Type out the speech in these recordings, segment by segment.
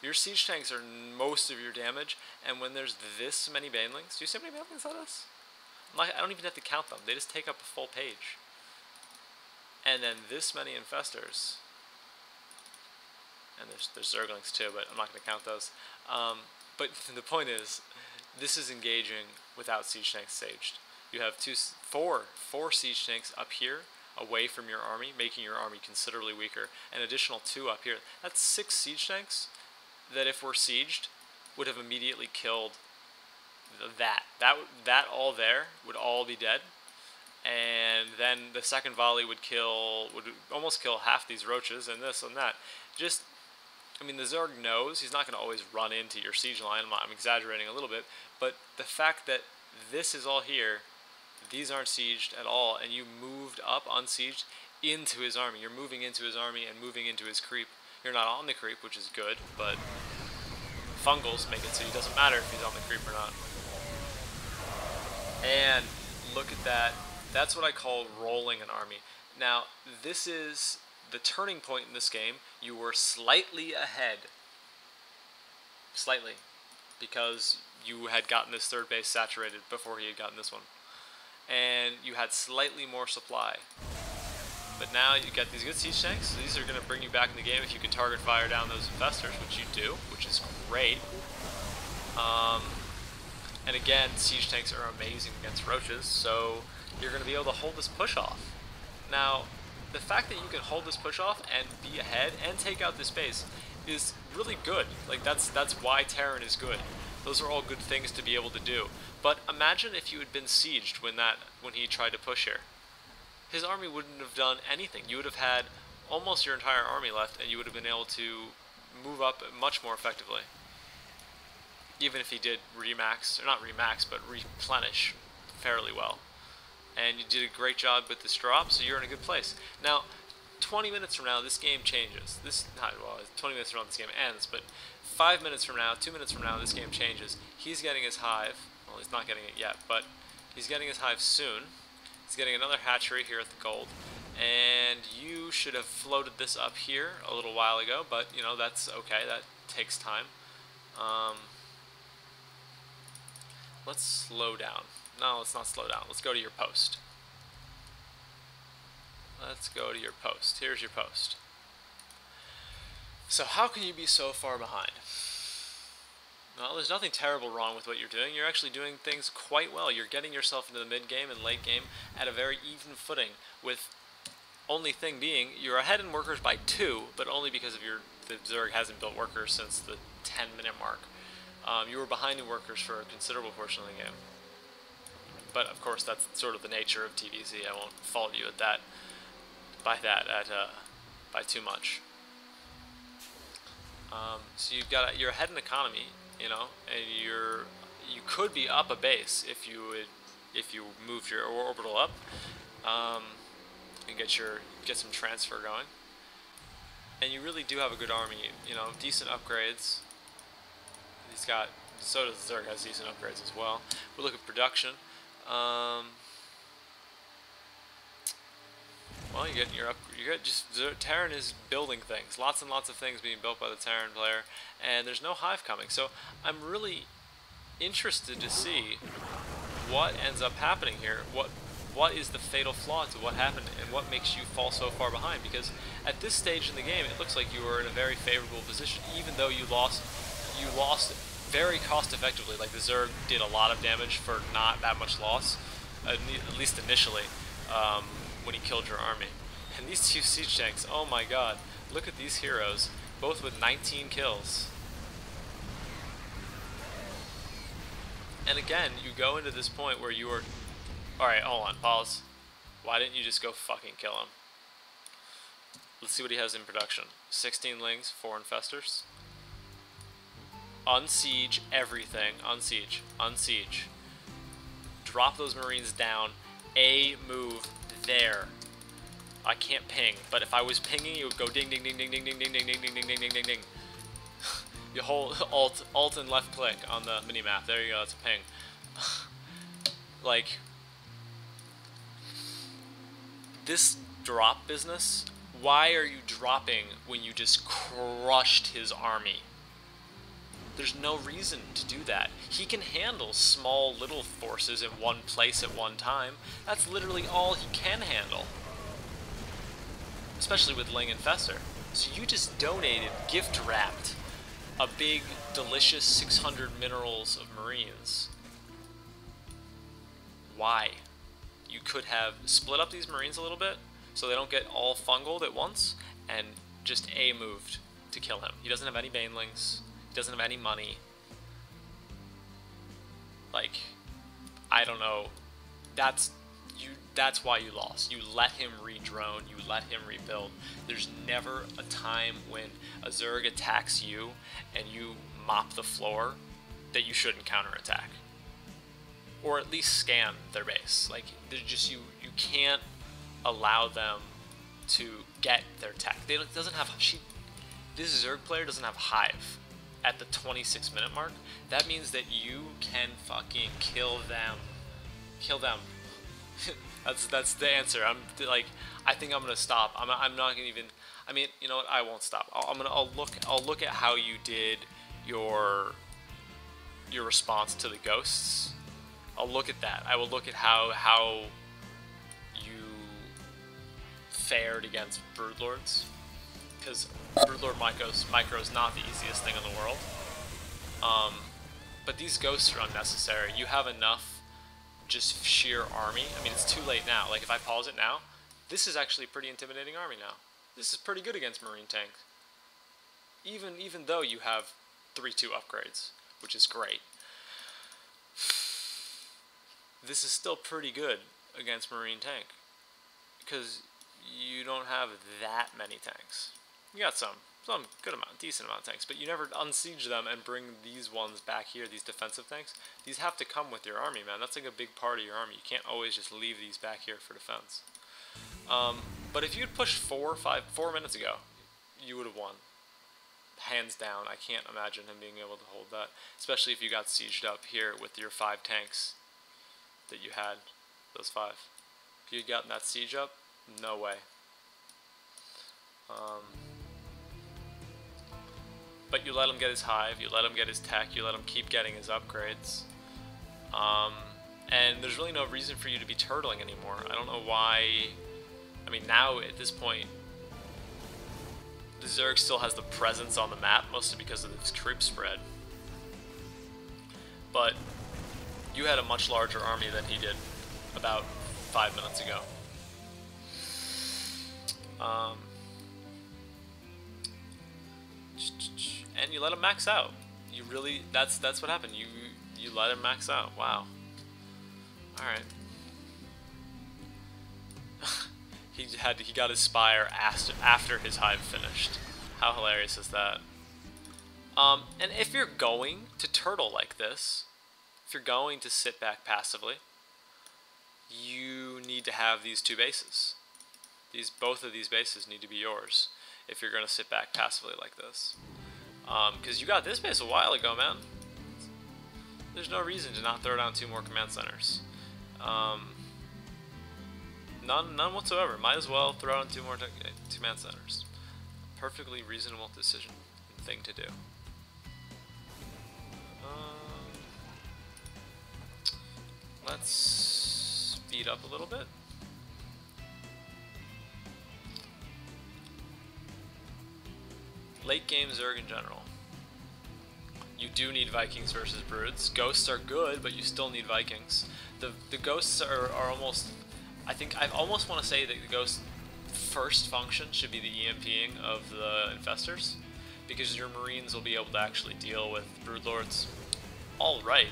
Your siege tanks are most of your damage, and when there's this many banelings, do you see how many banelings that is? I don't even have to count them. They just take up a full page. And then this many infestors. And there's zerglings too, but I'm not going to count those. But the point is, this is engaging without siege tanks saged. You have four siege tanks up here, away from your army, making your army considerably weaker. An additional 2 up here. That's 6 siege tanks that, if we're sieged, would have immediately killed that all there would all be dead. And then the second volley would almost kill half these roaches and this and that. I mean, the Zerg knows he's not going to always run into your siege line. I'm exaggerating a little bit, but the fact that this is all here, these aren't sieged at all, and you moved up unsieged into his army. You're moving into his army and moving into his creep. You're not on the creep, which is good, but fungals make it so it doesn't matter if he's on the creep or not. And look at that. That's what I call rolling an army. Now, this is the turning point in this game. You were slightly ahead. Slightly. Because you had gotten this third base saturated before he had gotten this one. And you had slightly more supply. But now you get these good siege tanks. So these are going to bring you back in the game if you can target fire down those infestors, which you do, which is great. And again, siege tanks are amazing against roaches, so you're going to be able to hold this push off. Now, the fact that you can hold this push off and be ahead and take out this base is really good. Like, that's why Terran is good. Those are all good things to be able to do. But imagine if you had been sieged when he tried to push here. His army wouldn't have done anything. You would have had almost your entire army left, and you would have been able to move up much more effectively. Even if he did remax, or not remax, but replenish fairly well. And you did a great job with this drop, so you're in a good place. Now, 20 minutes from now, this game changes. 20 minutes from now, this game ends, but 5 minutes from now, 2 minutes from now, this game changes. He's getting his hive. Well, he's not getting it yet, but he's getting his hive soon. He's getting another hatchery here at the gold. And you should have floated this up here a little while ago, but, you know, that's okay. That takes time. Let's slow down. No, let's not slow down. Let's go to your post. Let's go to your post. Here's your post. So how can you be so far behind? Well, there's nothing terrible wrong with what you're doing. You're actually doing things quite well. You're getting yourself into the mid-game and late game at a very even footing, with only thing being you're ahead in workers by 2, but only because of the Zerg hasn't built workers since the 10-minute mark. You were behind in workers for a considerable portion of the game. But of course, that's sort of the nature of TVZ. I won't fault you at that. By too much. So you're ahead in economy, you know, and you could be up a base if you moved your orbital up, and get some transfer going. And you really do have a good army, you know, decent upgrades. So does Zerg has decent upgrades as well. We look at production. Well, Terran is building things. Lots and lots of things being built by the Terran player, and there's no hive coming. So I'm really interested to see what ends up happening here. What is the fatal flaw to what happened, and what makes you fall so far behind? Because at this stage in the game, it looks like you were in a very favorable position, even though you lost very cost effectively. Like, the Zerg did a lot of damage for not that much loss, at least initially, when he killed your army. And these 2 siege tanks, oh my god, look at these heroes, both with 19 kills. And again, you go into this point where you are... Alright, hold on, pause. Why didn't you just go fucking kill him? Let's see what he has in production. 16 lings, 4 infestors. Unsiege everything. Unsiege. Unsiege. Drop those marines down. A move there. I can't ping, but if I was pinging, it would go ding ding ding ding ding ding ding ding ding ding ding ding ding ding ding. You hold alt and left click on the minimap. There you go, that's a ping. Like, this drop business, why are you dropping when you just crushed his army? There's no reason to do that. He can handle small little forces in one place at one time. That's literally all he can handle. Especially with Ling and Fester. So you just donated, gift wrapped, a big, delicious 600 minerals of Marines. Why? You could have split up these Marines a little bit so they don't get all fungled at once and just moved to kill him. He doesn't have any banelings. He doesn't have any money. Like, I don't know. That's why you lost. You let him re-drone, you let him rebuild. There's never a time when a Zerg attacks you and you mop the floor that you shouldn't counterattack. Or at least scan their base. Like, they're just, you can't allow them to get their tech. This Zerg player doesn't have Hive at the 26-minute mark. That means that you can fucking kill them. Kill them. That's the answer. I think I'm gonna stop. I'm not gonna even. I mean, you know what? I won't stop. I'll look at how you did your response to the ghosts. I'll look at that. I will look at how you fared against Broodlords, because Broodlord micro is not the easiest thing in the world. But these ghosts are unnecessary. You have enough just sheer army. I mean, it's too late now. Like, if I pause it now, this is actually a pretty intimidating army now. This is pretty good against Marine tanks. Even though you have 3-2 upgrades, which is great. This is still pretty good against Marine tank, because you don't have that many tanks. You got some good amount, decent amount of tanks, but you never unsiege them and bring these ones back here, these defensive tanks. These have to come with your army, man. That's like a big part of your army. You can't always just leave these back here for defense. But if you'd pushed 4 minutes ago, you would have won. Hands down. I can't imagine him being able to hold that, especially if you got sieged up here with your 5 tanks that you had, those 5. If you had gotten that siege up, no way. But you let him get his Hive, you let him get his tech, you let him keep getting his upgrades. And there's really no reason for you to be turtling anymore. I don't know why. I mean, now at this point, the Zerg still has the presence on the map, mostly because of this troop spread. But you had a much larger army than he did about 5 minutes ago. And you let him max out. You really, that's what happened. You let him max out. Wow. All right. he got his Spire after his Hive finished. How hilarious is that? And if you're going to turtle like this, if you're going to sit back passively, you need to have these 2 bases. Both of these bases need to be yours if you're going to sit back passively like this. Because you got this base a while ago, man. There's no reason to not throw down 2 more command centers. None whatsoever. Might as well throw down 2 more command centers. Perfectly reasonable decision and thing to do. Let's speed up a little bit. Late game Zerg in general. You do need Vikings versus Broods. Ghosts are good, but you still need Vikings. The Ghosts are almost... I almost want to say that the Ghost's first function should be the EMPing of the Infestors, because your Marines will be able to actually deal with Broodlords alright,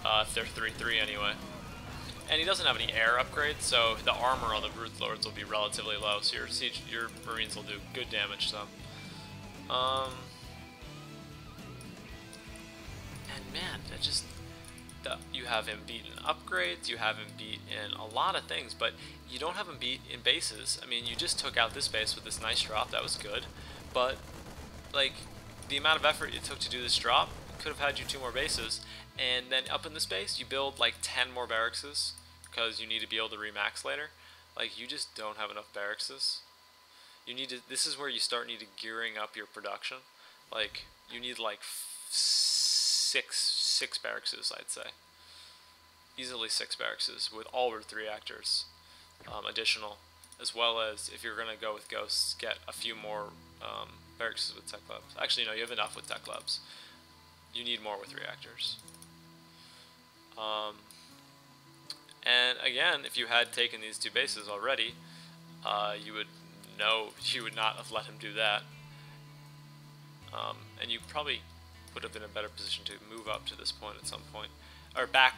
if they're 3-3 anyway. And he doesn't have any air upgrades, so the armor on the Broodlords will be relatively low, so your Marines will do good damage to them. And man, you have him beat in upgrades, you have him beat in a lot of things, but you don't have him beat in bases. I mean, you just took out this base with this nice drop, that was good, but, like, the amount of effort it took to do this drop could have had you 2 more bases, and then up in this base, you build, like, 10 more barrackses, because you need to be able to remax later. Like, you just don't have enough barrackses. This is where you start gearing up your production. Like, you need like six barracks, I'd say. Easily 6 barracks with all with reactors additional, as well as if you're going to go with ghosts, get a few more barracks with tech labs. Actually, no, you have enough with tech labs. You need more with reactors. And again, if you had taken these 2 bases already, you would know you would not have let him do that. And you probably would have been in a better position to move up to this point at some point. Or back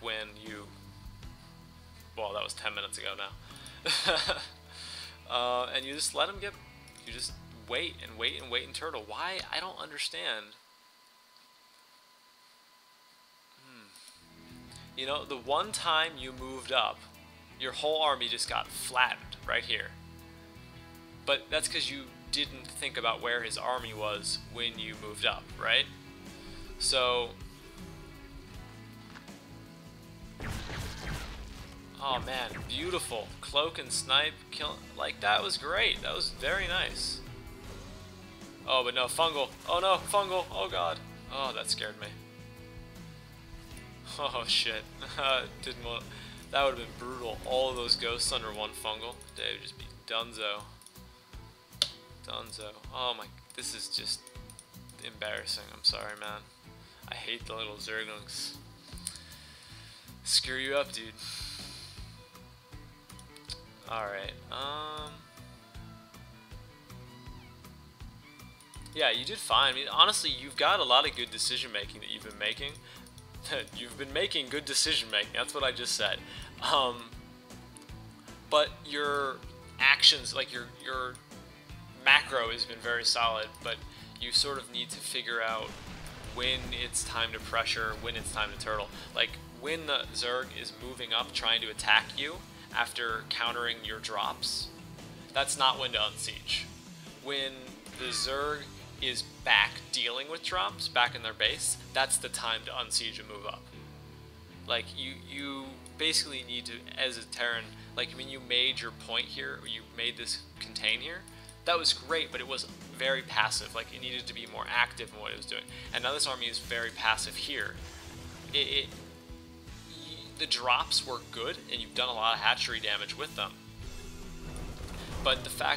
when you... Well, that was 10 minutes ago now. And you just let him get... You just wait and wait and wait and turtle. Why? I don't understand. You know, the one time you moved up, your whole army just got flattened right here. But that's because you didn't think about where his army was when you moved up, right? So... Oh man, beautiful. Cloak and snipe, kill, like that was great. That was very nice. Oh, but no, fungal. Oh no, fungal. Oh god. Oh, that scared me. Oh shit. Didn't want. That would have been brutal. All of those ghosts under one fungal. They would just be dunzo. Dunzo. Oh my. This is just embarrassing. I'm sorry, man. I hate the little zerglings. Screw you up, dude. Alright, yeah, you did fine. I mean, honestly, you've got a lot of good decision making that you've been making. You've been making good decision making, that's what I just said. But your actions, like your macro has been very solid, but you sort of need to figure out when it's time to pressure, when it's time to turtle. Like, when the Zerg is moving up trying to attack you, after countering your drops, that's not when to unsiege. When the Zerg is back dealing with drops, back in their base, that's the time to unsiege and move up. Like, you basically need to, as a Terran, like when you made your point here, or you made this contain here, that was great, but it was very passive. Like, it needed to be more active in what it was doing. And now this army is very passive here. The drops were good, and you've done a lot of hatchery damage with them. But the fact